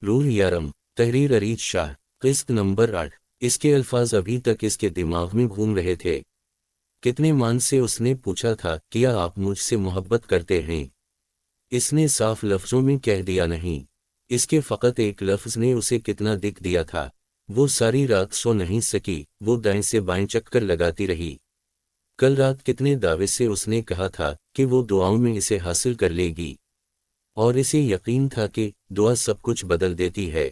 روح یارم، تحریر ارید شاہ، قسط نمبر 8۔ اس کے الفاظ ابھی تک اس کے دماغ میں گھوم رہے تھے۔ کتنے مان سے اس نے پوچھا تھا، کیا آپ مجھ سے محبت کرتے ہیں؟ اس نے صاف لفظوں میں کہہ دیا نہیں۔ اس کے فقط ایک لفظ نے اسے کتنا دکھ دیا تھا۔ وہ ساری رات سو نہیں سکی، وہ دائیں سے بائیں چکر لگاتی رہی۔ کل رات کتنے دعوے سے اس نے کہا تھا کہ وہ دعاؤں میں اسے حاصل کر لے گی، اور اسے یقین تھا کہ دعا سب کچھ بدل دیتی ہے۔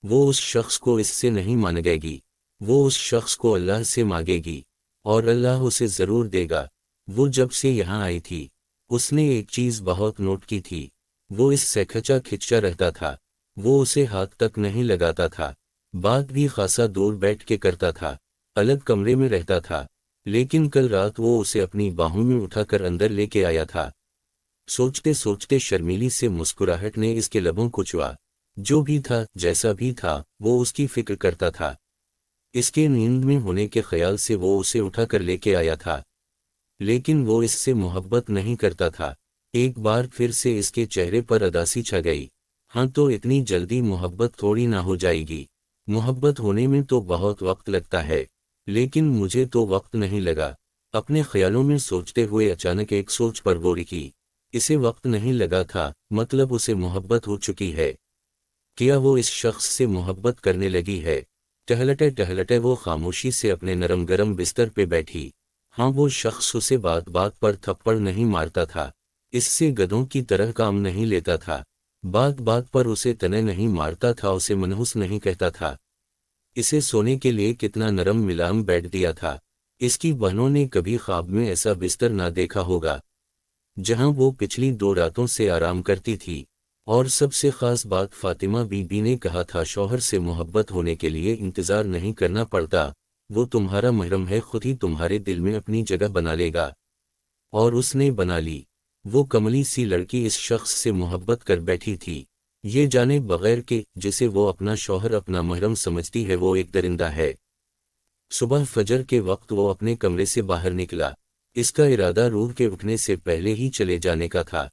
وہ اس شخص کو اس سے نہیں مانگے گی، وہ اس شخص کو اللہ سے مانگے گی، اور اللہ اسے ضرور دے گا۔ وہ جب سے یہاں آئی تھی، اس نے ایک چیز بہت نوٹ کی تھی، وہ اس سے کھچا کھچا رہتا تھا، وہ اسے ہاتھ تک نہیں لگاتا تھا، بات بھی خاصا دور بیٹھ کے کرتا تھا، الگ کمرے میں رہتا تھا، لیکن کل رات وہ اسے اپنی باہوں میں اٹھا کر اندر لے کے آیا تھا۔ سوچتے سوچتے شرمیلی سے مسکراہٹ نے اس کے لبوں کو چھوا۔ جو بھی تھا، جیسا بھی تھا، وہ اس کی فکر کرتا تھا۔ اس کے نیند میں ہونے کے خیال سے وہ اسے اٹھا کر لے کے آیا تھا، لیکن وہ اس سے محبت نہیں کرتا تھا۔ ایک بار پھر سے اس کے چہرے پر اداسی چھا گئی۔ ہاں، تو اتنی جلدی محبت تھوڑی نہ ہو جائے گی، محبت ہونے میں تو بہت وقت لگتا ہے، لیکن مجھے تو وقت نہیں لگا۔ اپنے خیالوں میں سوچتے ہوئے اچانک ایک سوچ پر غور کی۔ اسے وقت نہیں لگا تھا، مطلب اسے محبت ہو چکی ہے۔ کیا وہ اس شخص سے محبت کرنے لگی ہے؟ ٹہلتے ٹہلتے وہ خاموشی سے اپنے نرم گرم بستر پہ بیٹھی۔ ہاں، وہ شخص اسے بات بات پر تھپڑ نہیں مارتا تھا، اس سے گدھوں کی طرح کام نہیں لیتا تھا، بات بات پر اسے تنے نہیں مارتا تھا، اسے منحوس نہیں کہتا تھا۔ اسے سونے کے لیے کتنا نرم ملام بیٹھ دیا تھا۔ اس کی بہنوں نے کبھی خواب میں ایسا بستر نہ دیکھا ہوگا جہاں وہ پچھلی 2 راتوں سے آرام کرتی تھی۔ اور سب سے خاص بات، فاطمہ بی بی نے کہا تھا شوہر سے محبت ہونے کے لیے انتظار نہیں کرنا پڑتا، وہ تمہارا محرم ہے، خود ہی تمہارے دل میں اپنی جگہ بنا لے گا۔ اور اس نے بنا لی۔ وہ کملی سی لڑکی اس شخص سے محبت کر بیٹھی تھی، یہ جانے بغیر کہ جسے وہ اپنا شوہر اپنا محرم سمجھتی ہے وہ ایک درندہ ہے۔ صبح فجر کے وقت وہ اپنے کمرے سے باہر نکلا۔ اس کا ارادہ روح کے اٹھنے سے پہلے ہی چلے جانے کا تھا۔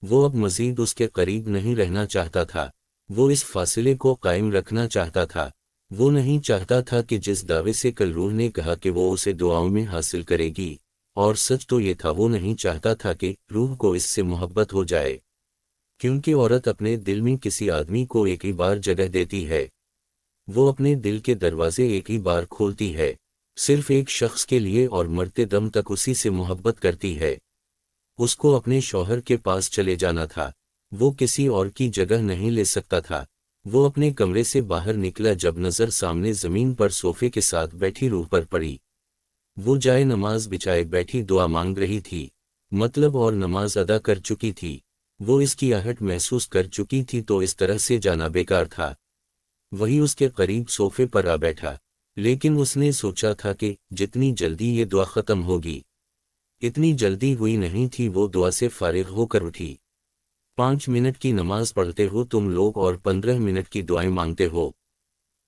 وہ اب مزید اس کے قریب نہیں رہنا چاہتا تھا، وہ اس فاصلے کو قائم رکھنا چاہتا تھا۔ وہ نہیں چاہتا تھا کہ جس دعوے سے کل روح نے کہا کہ وہ اسے دعاؤں میں حاصل کرے گی، اور سچ تو یہ تھا وہ نہیں چاہتا تھا کہ روح کو اس سے محبت ہو جائے، کیونکہ عورت اپنے دل میں کسی آدمی کو ایک ہی بار جگہ دیتی ہے، وہ اپنے دل کے دروازے ایک ہی بار کھولتی ہے، صرف ایک شخص کے لیے، اور مرتے دم تک اسی سے محبت کرتی ہے۔ اس کو اپنے شوہر کے پاس چلے جانا تھا، وہ کسی اور کی جگہ نہیں لے سکتا تھا۔ وہ اپنے کمرے سے باہر نکلا جب نظر سامنے زمین پر صوفے کے ساتھ بیٹھی روح پر پڑی۔ وہ جائے نماز بچھائے بیٹھی دعا مانگ رہی تھی، مطلب اور نماز ادا کر چکی تھی، وہ اس کی آہٹ محسوس کر چکی تھی، تو اس طرح سے جانا بیکار تھا۔ وہی اس کے قریب صوفے پر آ بیٹھا، لیکن اس نے سوچا تھا کہ جتنی جلدی یہ دعا ختم ہوگی، اتنی جلدی ہوئی نہیں تھی۔ وہ دعا سے فارغ ہو کر اٹھی۔ 5 منٹ کی نماز پڑھتے ہو تم لوگ اور 15 منٹ کی دعائیں مانگتے ہو،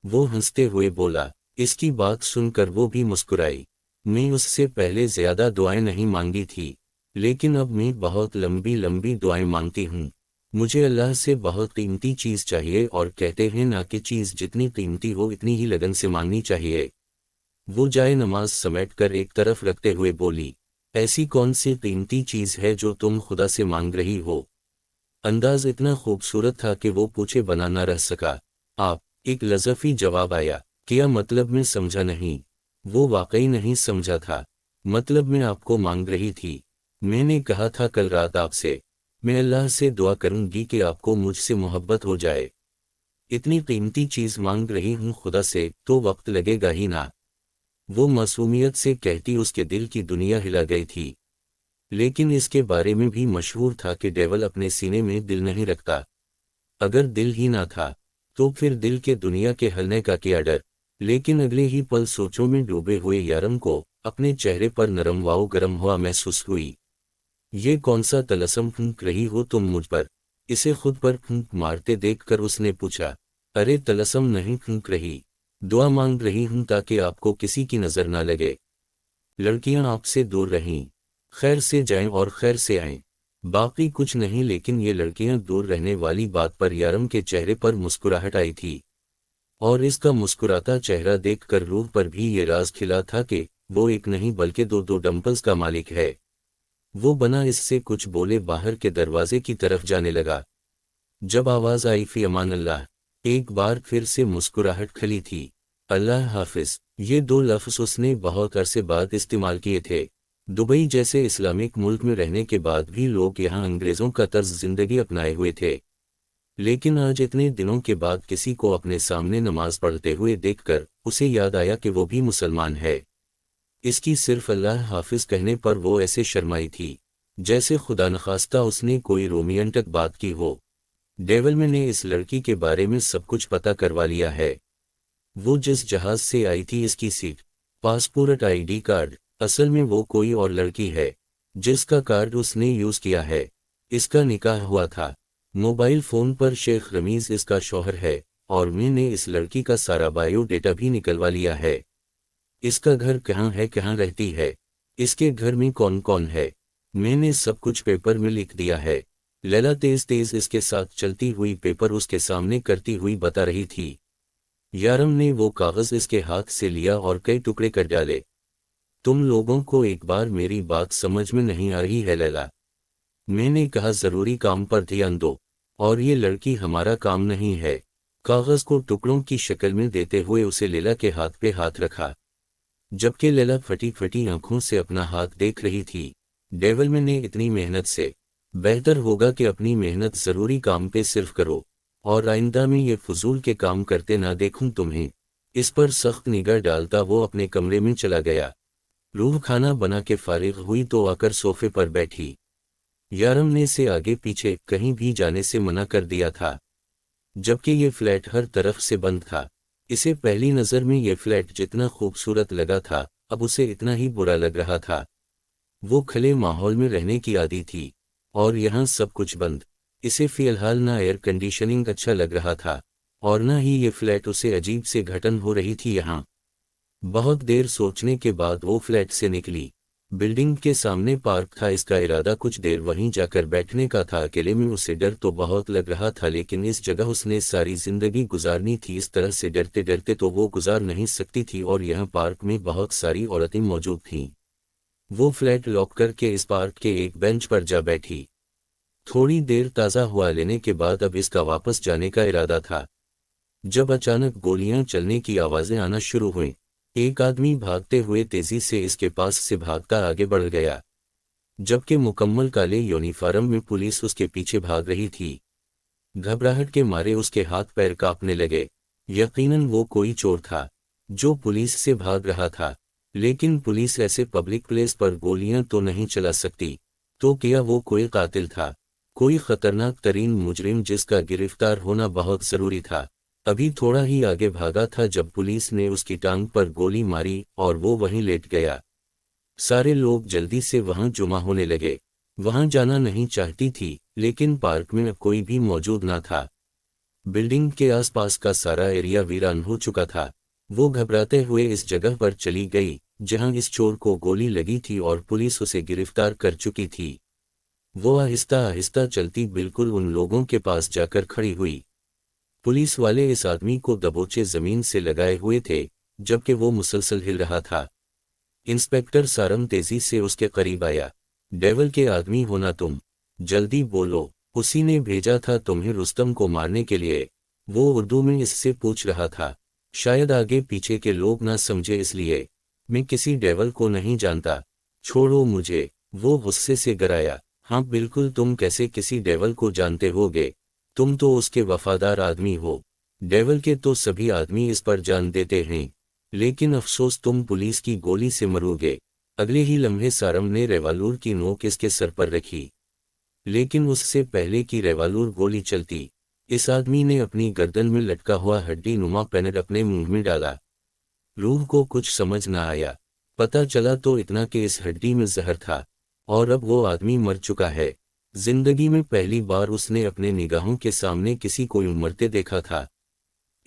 وہ ہنستے ہوئے بولا۔ اس کی بات سن کر وہ بھی مسکرائی۔ میں اس سے پہلے زیادہ دعائیں نہیں مانگی تھی، لیکن اب میں بہت لمبی لمبی دعائیں مانگتی ہوں۔ مجھے اللہ سے بہت قیمتی چیز چاہیے، اور کہتے ہیں نہ کہ چیز جتنی قیمتی ہو اتنی ہی لگن سے مانگنی چاہیے۔ وہ جائے نماز سمیٹ کر ایک طرف رکھتے ہوئے بولی، ایسی کون سی قیمتی چیز ہے جو تم خدا سے مانگ رہی ہو؟ انداز اتنا خوبصورت تھا کہ وہ پوچھے بنا نہ رہ سکا۔ آپ، ایک لطیف جواب آیا۔ کیا مطلب؟ میں سمجھا نہیں۔ وہ واقعی نہیں سمجھا تھا۔ مطلب میں آپ کو مانگ رہی تھی، میں نے کہا تھا کل رات آپ سے، میں اللہ سے دعا کروں گی کہ آپ کو مجھ سے محبت ہو جائے۔ اتنی قیمتی چیز مانگ رہی ہوں خدا سے، تو وقت لگے گا ہی نا۔ وہ معصومیت سے کہتی اس کے دل کی دنیا ہلا گئی تھی، لیکن اس کے بارے میں بھی مشہور تھا کہ ڈیول اپنے سینے میں دل نہیں رکھتا۔ اگر دل ہی نہ تھا تو پھر دل کے دنیا کے ہلنے کا کیا ڈر؟ لیکن اگلے ہی پل سوچوں میں ڈوبے ہوئے یارم کو اپنے چہرے پر نرم واؤ گرم ہوا محسوس ہوئی۔ یہ کون سا طلسم پھونک رہی ہو تم مجھ پر؟ اسے خود پر پھونک مارتے دیکھ کر اس نے پوچھا۔ ارے طلسم نہیں پھونک رہی، دعا مانگ رہی ہوں تاکہ آپ کو کسی کی نظر نہ لگے۔ لڑکیاں آپ سے دور رہیں، خیر سے جائیں اور خیر سے آئیں۔ باقی کچھ نہیں، لیکن یہ لڑکیاں دور رہنے والی بات پر یارم کے چہرے پر مسکراہٹ آئی تھی، اور اس کا مسکراتا چہرہ دیکھ کر روح پر بھی یہ راز کھلا تھا کہ وہ ایک نہیں بلکہ دو ڈمپلز کا مالک ہے۔ وہ بنا اس سے کچھ بولے باہر کے دروازے کی طرف جانے لگا، جب آواز آئی فی امان اللہ، ایک بار پھر سے مسکراہٹ کھلی تھی۔ اللہ حافظ، یہ دو لفظ اس نے بہت عرصے بعد استعمال کیے تھے۔ دبئی جیسے اسلامک ملک میں رہنے کے بعد بھی لوگ یہاں انگریزوں کا طرز زندگی اپنائے ہوئے تھے، لیکن آج اتنے دنوں کے بعد کسی کو اپنے سامنے نماز پڑھتے ہوئے دیکھ کر اسے یاد آیا کہ وہ بھی مسلمان ہے۔ اس کی صرف اللہ حافظ کہنے پر وہ ایسے شرمائی تھی جیسے خدا نخواستہ اس نے کوئی رومانٹک بات کی ہو۔ ڈیول میں نے اس لڑکی کے بارے میں سب کچھ پتہ کروا لیا ہے۔ وہ جس جہاز سے آئی تھی، اس کی seat, passport, I D card, اصل میں وہ کوئی اور لڑکی ہے جس کا کارڈ اس نے یوز کیا ہے۔ اس کا نکاح ہوا تھا، موبائل فون پر شیخ رمیز اس کا شوہر ہے، اور میں نے اس لڑکی کا سارا بایو ڈیٹا بھی نکلوا لیا ہے۔ اس کا گھر کہاں ہے، کہاں رہتی ہے، اس کے گھر میں کون کون ہے، میں نے سب کچھ پیپر میں لکھ دیا ہے۔ لیلا تیز تیز اس کے ساتھ چلتی ہوئی پیپر اس کے سامنے کرتی ہوئی بتا رہی تھی۔ یارم نے وہ کاغذ اس کے ہاتھ سے لیا اور کئی ٹکڑے کر ڈالے۔ تم لوگوں کو ایک بار میری بات سمجھ میں نہیں آ رہی ہے لیلا؟ میں نے کہا ضروری کام پر دھیان دو، اور یہ لڑکی ہمارا کام نہیں ہے۔ کاغذ کو ٹکڑوں کی شکل میں دیتے ہوئے اسے لیلا کے ہاتھ پہ ہاتھ رکھا، جبکہ لیلا پھٹی پھٹی آنکھوں سے اپنا ہاتھ دیکھ رہی تھی۔ ڈیول میں نے اتنی محنت سے، بہتر ہوگا کہ اپنی محنت ضروری کام پہ صرف کرو، اور آئندہ میں یہ فضول کے کام کرتے نہ دیکھوں تمہیں۔ اس پر سخت نگاہ ڈالتا وہ اپنے کمرے میں چلا گیا۔ روح کھانا بنا کے فارغ ہوئی تو آ کر صوفے پر بیٹھی۔ یارم نے اسے آگے پیچھے کہیں بھی جانے سے منع کر دیا تھا، جبکہ یہ فلیٹ ہر طرف سے بند تھا۔ اسے پہلی نظر میں یہ فلیٹ جتنا خوبصورت لگا تھا، اب اسے اتنا ہی برا لگ رہا تھا۔ وہ کھلے ماحول میں رہنے کی عادی تھی، اور یہاں سب کچھ بند۔ اسے فی الحال نہ ایئر کنڈیشننگ اچھا لگ رہا تھا، اور نہ ہی یہ فلیٹ اسے عجیب سے گھٹن ہو رہی تھی یہاں۔ بہت دیر سوچنے کے بعد وہ فلیٹ سے نکلی۔ بلڈنگ کے سامنے پارک تھا، اس کا ارادہ کچھ دیر وہیں جا کر بیٹھنے کا تھا۔ اکیلے میں اسے ڈر تو بہت لگ رہا تھا، لیکن اس جگہ اس نے ساری زندگی گزارنی تھی، اس طرح سے ڈرتے ڈرتے تو وہ گزار نہیں سکتی تھی، اور یہاں پارک میں بہت ساری عورتیں موجود تھیں۔ وہ فلیٹ لاک کر کے اس پارک کے ایک بینچ پر جا بیٹھی۔ تھوڑی دیر تازہ ہوا لینے کے بعد اب اس کا واپس جانے کا ارادہ تھا، جب اچانک گولیاں چلنے کی آوازیں آنا شروع ہوئیں۔ ایک آدمی بھاگتے ہوئے تیزی سے اس کے پاس سے بھاگتا آگے بڑھ گیا، جبکہ مکمل کالے یونیفارم میں پولیس اس کے پیچھے بھاگ رہی تھی۔ گھبراہٹ کے مارے اس کے ہاتھ پیر کانپنے لگے۔ یقیناً وہ کوئی چور تھا جو پولیس سے بھاگ رہا تھا، لیکن پولیس ایسے پبلک پلیس پر گولیاں تو نہیں چلا سکتی۔ تو کیا وہ کوئی قاتل تھا، کوئی خطرناک ترین مجرم جس کا گرفتار ہونا بہت ضروری تھا؟ ابھی تھوڑا ہی آگے بھاگا تھا جب پولیس نے اس کی ٹانگ پر گولی ماری اور وہ وہیں لیٹ گیا۔ سارے لوگ جلدی سے وہاں جمع ہونے لگے۔ وہاں جانا نہیں چاہتی تھی، لیکن پارک میں اب کوئی بھی موجود نہ تھا۔ بلڈنگ کے آس پاس کا سارا ایریا ویران ہو چکا تھا۔ وہ گھبراتے ہوئے اس جگہ پر چلی گئی جہاں اس چور کو گولی لگی تھی اور پولیس اسے گرفتار کر چکی تھی۔ وہ آہستہ آہستہ چلتی بالکل ان لوگوں کے پاس جا کر کھڑی ہوئی۔ پولیس والے اس آدمی کو دبوچے زمین سے لگائے ہوئے تھے، جبکہ وہ مسلسل ہل رہا تھا۔ انسپیکٹر سارم تیزی سے اس کے قریب آیا۔ ڈیول کے آدمی ہونا تم؟ جلدی بولو، اسی نے بھیجا تھا تمہیں رستم کو مارنے کے لیے، وہ اردو میں اس سے پوچھ رہا تھا۔ شاید آگے پیچھے کے لوگ نہ سمجھے اس لیے۔ میں کسی ڈیول کو نہیں جانتا، چھوڑو مجھے، وہ غصے سے گرایا۔ ہاں بالکل، تم کیسے کسی ڈیول کو جانتے ہوگے؟ تم تو اس کے وفادار آدمی ہو۔ ڈیول کے تو سبھی آدمی اس پر جان دیتے ہیں، لیکن افسوس تم پولیس کی گولی سے مرو گے۔ اگلے ہی لمحے سارم نے ریوالور کی نوک اس کے سر پر رکھی، لیکن اس سے پہلے کی ریوالور گولی چلتی، اس آدمی نے اپنی گردن میں لٹکا ہوا ہڈی نما پینر اپنے منہ میں ڈالا۔ روح کو کچھ سمجھ نہ آیا۔ پتہ چلا تو اتنا کہ اس ہڈی میں زہر تھا، اور اب وہ آدمی مر چکا ہے۔ زندگی میں پہلی بار اس نے اپنے نگاہوں کے سامنے کسی کو یوں مرتے دیکھا تھا۔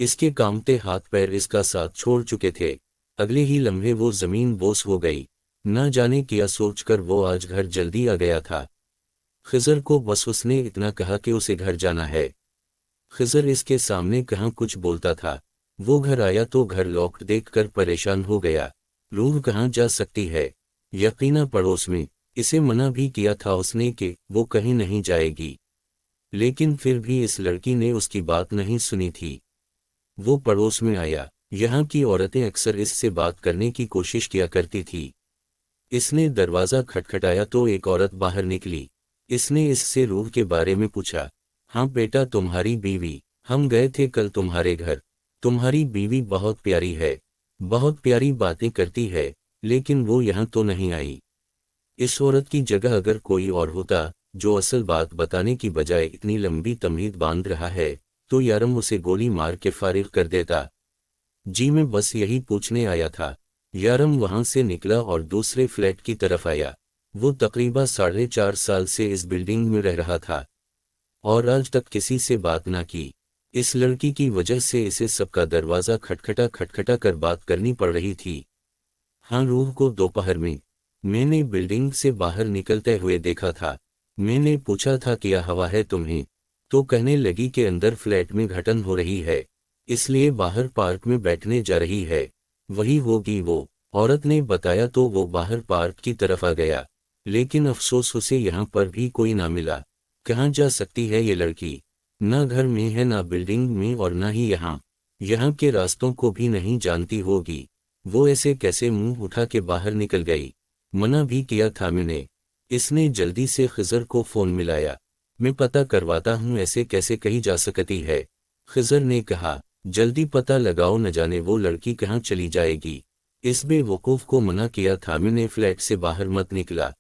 اس کے کانپتے ہاتھ پیر اس کا ساتھ چھوڑ چکے تھے۔ اگلے ہی لمحے وہ زمین بوس ہو گئی۔ نہ جانے کیا سوچ کر وہ آج گھر جلدی آ گیا تھا۔ خضر کو بس اس نے اتنا کہا کہ اسے گھر جانا ہے۔ خضر اس کے سامنے کہاں کچھ بولتا تھا۔ وہ گھر آیا تو گھر لاکڈ دیکھ کر پریشان ہو گیا۔ روح کہاں جا سکتی ہے؟ یقیناً پڑوس میں۔ اسے منع بھی کیا تھا اس نے کہ وہ کہیں نہیں جائے گی، لیکن پھر بھی اس لڑکی نے اس کی بات نہیں سنی تھی۔ وہ پڑوس میں آیا۔ یہاں کی عورتیں اکثر اس سے بات کرنے کی کوشش کیا کرتی تھی۔ اس نے دروازہ کھٹکھٹایا تو ایک عورت باہر نکلی۔ اس نے اس سے روح کے بارے میں پوچھا۔ ہاں بیٹا، تمہاری بیوی، ہم گئے تھے کل تمہارے گھر۔ تمہاری بیوی بہت پیاری ہے، بہت پیاری باتیں کرتی ہے، لیکن وہ یہاں تو نہیں آئی۔ اس عورت کی جگہ اگر کوئی اور ہوتا جو اصل بات بتانے کی بجائے اتنی لمبی تمہید باندھ رہا ہے تو یارم اسے گولی مار کے فارغ کر دیتا۔ جی میں بس یہی پوچھنے آیا تھا۔ یارم وہاں سے نکلا اور دوسرے فلیٹ کی طرف آیا۔ وہ تقریباً 4.5 سال سے اس بلڈنگ میں رہ رہا تھا اور آج تک کسی سے بات نہ کی۔ اس لڑکی کی وجہ سے اسے سب کا دروازہ کھٹکھٹا کر بات کرنی پڑ رہی تھی۔ ہاں، روح کو دوپہر میں نے بلڈنگ سے باہر نکلتے ہوئے دیکھا تھا۔ میں نے پوچھا تھا کیا ہوا ہے تمہیں، تو کہنے لگی کہ اندر فلیٹ میں گھٹن ہو رہی ہے، اس لیے باہر پارک میں بیٹھنے جا رہی ہے۔ وہی ہوگی وہ، عورت نے بتایا تو وہ باہر پارک کی طرف آ گیا، لیکن افسوس اسے یہاں پر بھی کوئی نہ ملا۔ کہاں جا سکتی ہے یہ لڑکی؟ نہ گھر میں ہے، نہ بلڈنگ میں، اور نہ ہی یہاں کے راستوں کو بھی نہیں جانتی ہوگی۔ وہ ایسے کیسے منہ اٹھا کے باہر نکل گئی؟ منع بھی کیا تھا میں نے۔ اس نے جلدی سے خضر کو فون ملایا۔ میں پتہ کرواتا ہوں، ایسے کیسے کہی جا سکتی ہے؟ خضر نے کہا جلدی پتہ لگاؤ، نہ جانے وہ لڑکی کہاں چلی جائے گی۔ اس بے وقوف کو منع کیا تھا میں نے فلیٹ سے باہر مت نکلا۔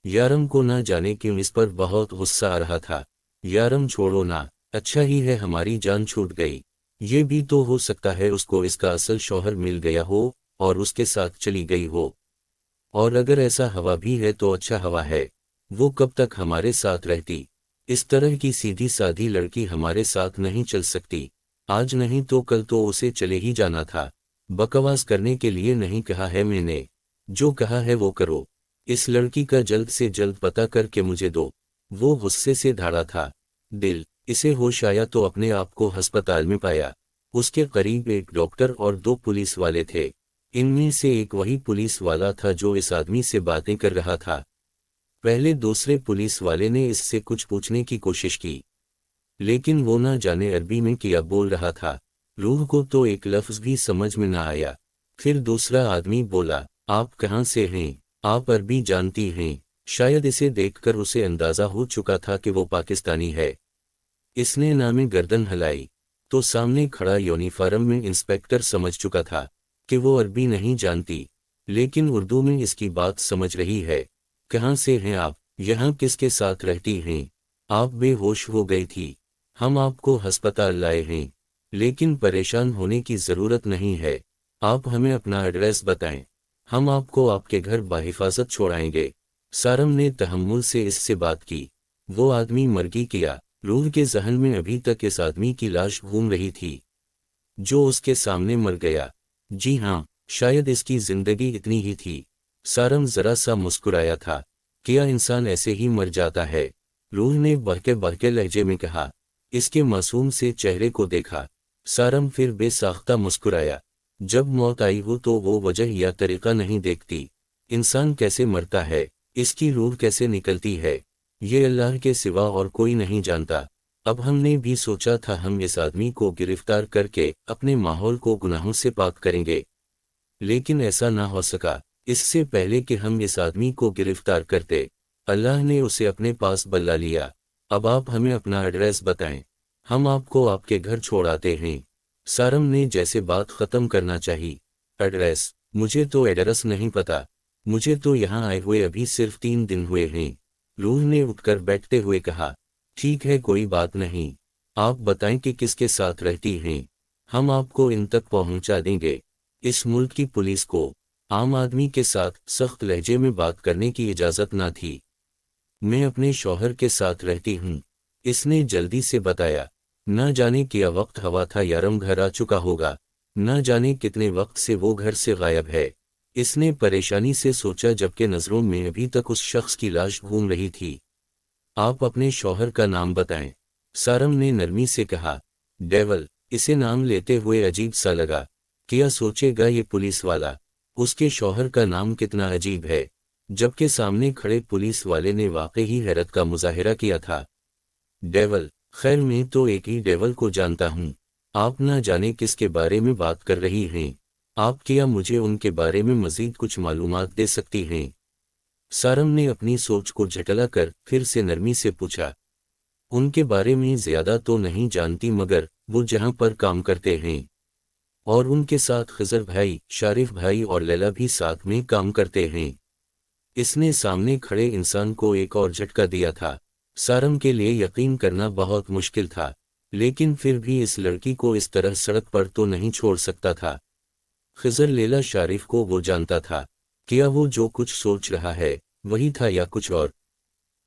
یارم کو نہ جانے کیوں اس پر بہت غصہ آ رہا تھا۔ یارم چھوڑو نا، اچھا ہی ہے ہماری جان چھوٹ گئی۔ یہ بھی تو ہو سکتا ہے اس کو اس کا اصل شوہر مل گیا ہو اور اس کے ساتھ چلی گئی ہو، اور اگر ایسا ہوا بھی ہے تو اچھا ہوا ہے۔ وہ کب تک ہمارے ساتھ رہتی؟ اس طرح کی سیدھی سادھی لڑکی ہمارے ساتھ نہیں چل سکتی۔ آج نہیں تو کل تو اسے چلے ہی جانا تھا۔ بکواس کرنے کے لیے نہیں کہا ہے میں نے، جو کہا ہے وہ کرو۔ اس لڑکی کا جلد سے جلد پتہ کر کے مجھے دو۔ وہ غصے سے دھاڑا تھا دل۔ اسے ہوش آیا تو اپنے آپ کو ہسپتال میں پایا۔ اس کے قریب ایک ڈاکٹر اور 2 پولیس والے تھے۔ ان میں سے ایک وہی پولیس والا تھا جو اس آدمی سے باتیں کر رہا تھا۔ پہلے دوسرے پولیس والے نے اس سے کچھ پوچھنے کی کوشش کی، لیکن وہ نہ جانے عربی میں کیا بول رہا تھا۔ روح کو تو ایک لفظ بھی سمجھ میں نہ آیا۔ پھر دوسرا آدمی بولا، آپ کہاں سے ہیں؟ آپ عربی جانتی ہیں؟ شاید اسے دیکھ کر اسے اندازہ ہو چکا تھا کہ وہ پاکستانی ہے۔ اس نے نام گردن ہلائی تو سامنے کھڑا یونیفارم میں انسپیکٹر سمجھ چکا تھا کہ وہ عربی نہیں جانتی، لیکن اردو میں اس کی بات سمجھ رہی ہے۔ کہاں سے ہیں آپ؟ یہاں کس کے ساتھ رہتی ہیں؟ آپ بے ہوش ہو گئی تھی، ہم آپ کو ہسپتال لائے ہیں، لیکن پریشان ہونے کی ضرورت نہیں ہے۔ آپ ہمیں اپنا ایڈریس بتائیں، ہم آپ کو آپ کے گھر بحفاظت چھوڑائیں گے۔ سارم نے تحمل سے اس سے بات کی۔ وہ آدمی مرگی کیا؟ روح کے ذہن میں ابھی تک اس آدمی کی لاش گھوم رہی تھی جو اس کے سامنے مر گیا۔ جی ہاں، شاید اس کی زندگی اتنی ہی تھی۔ سارم ذرا سا مسکرایا تھا۔ کیا انسان ایسے ہی مر جاتا ہے؟ روح نے بہکے لہجے میں کہا۔ اس کے معصوم سے چہرے کو دیکھا۔ سارم پھر بے ساختہ مسکرایا۔ جب موت آئی ہو تو وہ وجہ یا طریقہ نہیں دیکھتی۔ انسان کیسے مرتا ہے، اس کی روح کیسے نکلتی ہے، یہ اللہ کے سوا اور کوئی نہیں جانتا۔ اب ہم نے بھی سوچا تھا ہم اس آدمی کو گرفتار کر کے اپنے ماحول کو گناہوں سے پاک کریں گے، لیکن ایسا نہ ہو سکا۔ اس سے پہلے کہ ہم اس آدمی کو گرفتار کرتے، اللہ نے اسے اپنے پاس بلا لیا۔ اب آپ ہمیں اپنا ایڈریس بتائیں، ہم آپ کو آپ کے گھر چھوڑاتے ہیں۔ سارم نے جیسے بات ختم کرنا چاہی۔ ایڈریس؟ مجھے تو ایڈریس نہیں پتا، مجھے تو یہاں آئے ہوئے ابھی صرف 3 دن ہوئے ہیں۔ روح نے اٹھ کر بیٹھتے ہوئے کہا، ٹھیک ہے کوئی بات نہیں، آپ بتائیں کہ کس کے ساتھ رہتی ہیں، ہم آپ کو ان تک پہنچا دیں گے۔ اس ملک کی پولیس کو عام آدمی کے ساتھ سخت لہجے میں بات کرنے کی اجازت نہ تھی۔ میں اپنے شوہر کے ساتھ رہتی ہوں، اس نے جلدی سے بتایا۔ نہ جانے کیا وقت ہوا تھا یارم گھر آ چکا ہوگا، نہ جانے کتنے وقت سے وہ گھر سے غائب ہے۔ اس نے پریشانی سے سوچا جبکہ نظروں میں ابھی تک اس شخص کی لاش گھوم رہی تھی۔ آپ اپنے شوہر کا نام بتائیں۔ سارم نے نرمی سے کہا۔ ڈیول، اسے نام لیتے ہوئے عجیب سا لگا۔ کیا سوچے گا یہ پولیس والا؟ اس کے شوہر کا نام کتنا عجیب ہے، جبکہ سامنے کھڑے پولیس والے نے واقعی حیرت کا مظاہرہ کیا تھا۔ ڈیول، خیر میں تو ایک ہی ڈیول کو جانتا ہوں، آپ نہ جانے کس کے بارے میں بات کر رہی ہیں۔ آپ کیا مجھے ان کے بارے میں مزید کچھ معلومات دے سکتی ہیں؟ سارم نے اپنی سوچ کو جھٹلا کر پھر سے نرمی سے پوچھا۔ ان کے بارے میں زیادہ تو نہیں جانتی، مگر وہ جہاں پر کام کرتے ہیں اور ان کے ساتھ خضر بھائی، شارف بھائی اور لیلا بھی ساتھ میں کام کرتے ہیں۔ اس نے سامنے کھڑے انسان کو ایک اور جھٹکا دیا تھا۔ سارم کے لیے یقین کرنا بہت مشکل تھا، لیکن پھر بھی اس لڑکی کو اس طرح سڑک پر تو نہیں چھوڑ سکتا تھا۔ خضر لیلا شارف کو وہ جانتا تھا۔ کیا وہ جو کچھ سوچ رہا ہے وہی تھا یا کچھ اور؟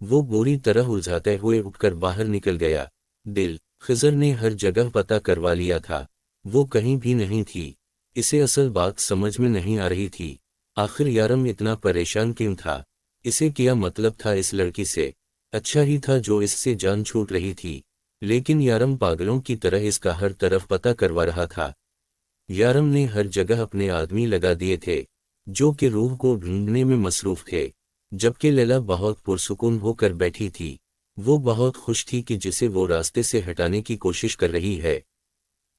وہ بری طرح الجھاتے ہوئے اٹھ کر باہر نکل گیا۔ دل، خضر نے ہر جگہ پتہ کروا لیا تھا، وہ کہیں بھی نہیں تھی۔ اسے اصل بات سمجھ میں نہیں آ رہی تھی، آخر یارم اتنا پریشان کیوں تھا؟ اسے کیا مطلب تھا اس لڑکی سے؟ اچھا ہی تھا جو اس سے جان چھوٹ رہی تھی، لیکن یارم پاگلوں کی طرح اس کا ہر طرف پتہ کروا رہا تھا۔ یارم نے ہر جگہ اپنے آدمی لگا دیے تھے جو کہ روح کو ڈھونڈنے میں مصروف تھے، جبکہ لیلا بہت پرسکون ہو کر بیٹھی تھی۔ وہ بہت خوش تھی کہ جسے وہ راستے سے ہٹانے کی کوشش کر رہی ہے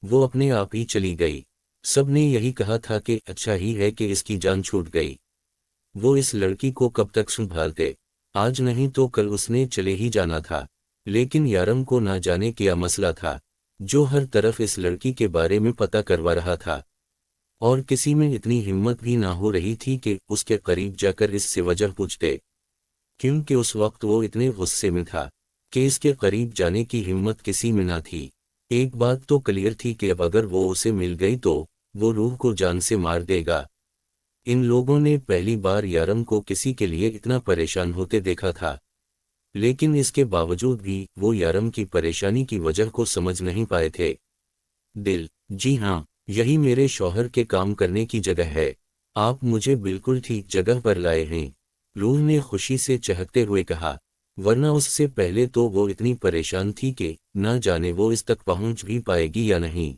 وہ اپنے آپ ہی چلی گئی۔ سب نے یہی کہا تھا کہ اچھا ہی ہے کہ اس کی جان چھوٹ گئی، وہ اس لڑکی کو کب تک سنبھالتے؟ آج نہیں تو کل اس نے چلے ہی جانا تھا۔ لیکن یارم کو نہ جانے کیا مسئلہ تھا جو ہر طرف اس لڑکی کے بارے میں پتہ کروا رہا تھا، اور کسی میں اتنی ہمت بھی نہ ہو رہی تھی کہ اس کے قریب جا کر اس سے وجہ پوچھتے، کیونکہ اس وقت وہ اتنے غصے میں تھا کہ اس کے قریب جانے کی ہمت کسی میں نہ تھی۔ ایک بات تو کلیئر تھی کہ اب اگر وہ اسے مل گئی تو وہ روح کو جان سے مار دے گا۔ ان لوگوں نے پہلی بار یارم کو کسی کے لیے اتنا پریشان ہوتے دیکھا تھا، لیکن اس کے باوجود بھی وہ یارم کی پریشانی کی وجہ کو سمجھ نہیں پائے تھے۔ دل، جی ہاں، یہی میرے شوہر کے کام کرنے کی جگہ ہے، آپ مجھے بالکل ٹھیک جگہ پر لائے ہیں، روح نے خوشی سے چہکتے ہوئے کہا، ورنہ اس سے پہلے تو وہ اتنی پریشان تھی کہ نہ جانے وہ اس تک پہنچ بھی پائے گی یا نہیں۔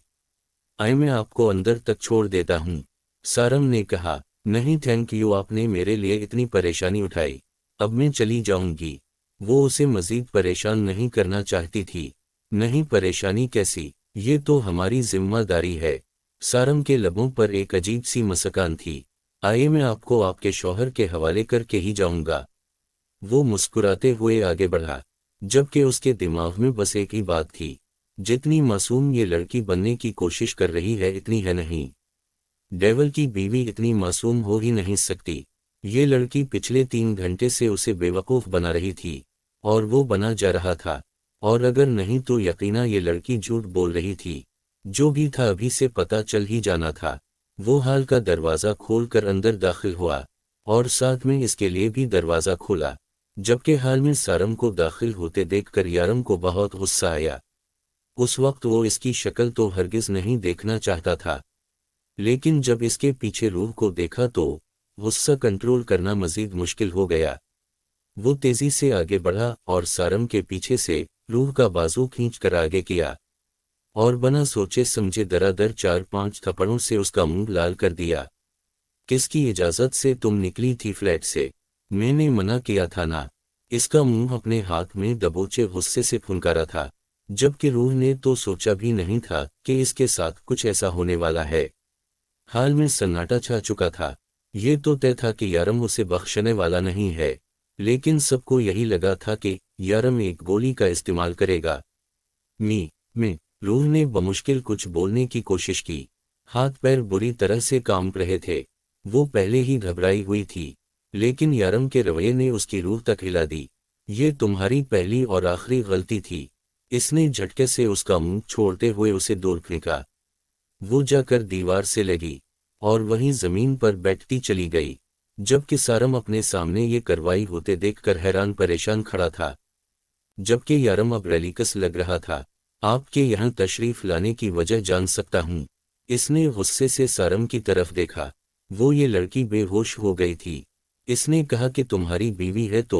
آئے میں آپ کو اندر تک چھوڑ دیتا ہوں، سارم نے کہا۔ نہیں تھینک یو، آپ نے میرے لیے اتنی پریشانی اٹھائی، اب میں چلی جاؤں گی۔ وہ اسے مزید پریشان نہیں کرنا چاہتی تھی۔ نہیں پریشانی کیسی، یہ تو ہماری ذمہ داری ہے۔ سارم کے لبوں پر ایک عجیب سی مسکان تھی۔ آئیے میں آپ کو آپ کے شوہر کے حوالے کر کے ہی جاؤں گا۔ وہ مسکراتے ہوئے آگے بڑھا، جبکہ اس کے دماغ میں بس ایک ہی بات تھی، جتنی معصوم یہ لڑکی بننے کی کوشش کر رہی ہے اتنی ہے نہیں۔ ڈیول کی بیوی اتنی معصوم ہو ہی نہیں سکتی۔ یہ لڑکی پچھلے 3 گھنٹے سے اسے بے وقوف بنا رہی تھی، اور وہ بنا جا رہا تھا، اور اگر نہیں تو یقینا یہ لڑکی جھوٹ بول رہی تھی۔ جو بھی تھا ابھی سے پتہ چل ہی جانا تھا۔ وہ ہال کا دروازہ کھول کر اندر داخل ہوا، اور ساتھ میں اس کے لیے بھی دروازہ کھولا، جبکہ حال میں سارم کو داخل ہوتے دیکھ کر یارم کو بہت غصہ آیا۔ اس وقت وہ اس کی شکل تو ہرگز نہیں دیکھنا چاہتا تھا، لیکن جب اس کے پیچھے روح کو دیکھا تو غصہ کنٹرول کرنا مزید مشکل ہو گیا۔ وہ تیزی سے آگے بڑھا اور سارم کے پیچھے سے روح کا بازو کھینچ کر آگے کیا، اور بنا سوچے سمجھے درادر 4-5 تھپڑوں سے اس کا منہ لال کر دیا۔ کس کی اجازت سے تم نکلی تھی فلیٹ سے؟ میں نے منع کیا تھا نا۔ اس کا منہ اپنے ہاتھ میں دبوچے غصے سے پھنکارا تھا، جبکہ روح نے تو سوچا بھی نہیں تھا کہ اس کے ساتھ کچھ ایسا ہونے والا ہے۔ حال میں سناٹا چھا چکا تھا۔ یہ تو طے تھا کہ یارم اسے بخشنے والا نہیں ہے، لیکن سب کو یہی لگا تھا کہ یارم ایک گولی کا استعمال کرے گا۔ میں روح نے بمشکل کچھ بولنے کی کوشش کی، ہاتھ پیر بری طرح سے کانپ رہے تھے۔ وہ پہلے ہی گھبرائی ہوئی تھی، لیکن یارم کے رویے نے اس کی روح تک ہلا دی۔ یہ تمہاری پہلی اور آخری غلطی تھی۔ اس نے جھٹکے سے اس کا منہ چھوڑتے ہوئے اسے دور پھینکا۔ وہ جا کر دیوار سے لگی اور وہیں زمین پر بیٹھتی چلی گئی، جبکہ سارم اپنے سامنے یہ کارروائی ہوتے دیکھ کر حیران پریشان کھڑا تھا، جبکہ یارم اب ریلیکس لگ رہا تھا۔ آپ کے یہاں تشریف لانے کی وجہ جان سکتا ہوں؟ اس نے غصے سے سارم کی طرف دیکھا۔ وہ یہ لڑکی بے ہوش ہو گئی تھی۔ اس نے کہا کہ تمہاری بیوی ہے تو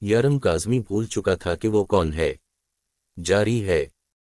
یارم کاظمی بھول چکا تھا کہ وہ کون ہے۔ جاری ہے۔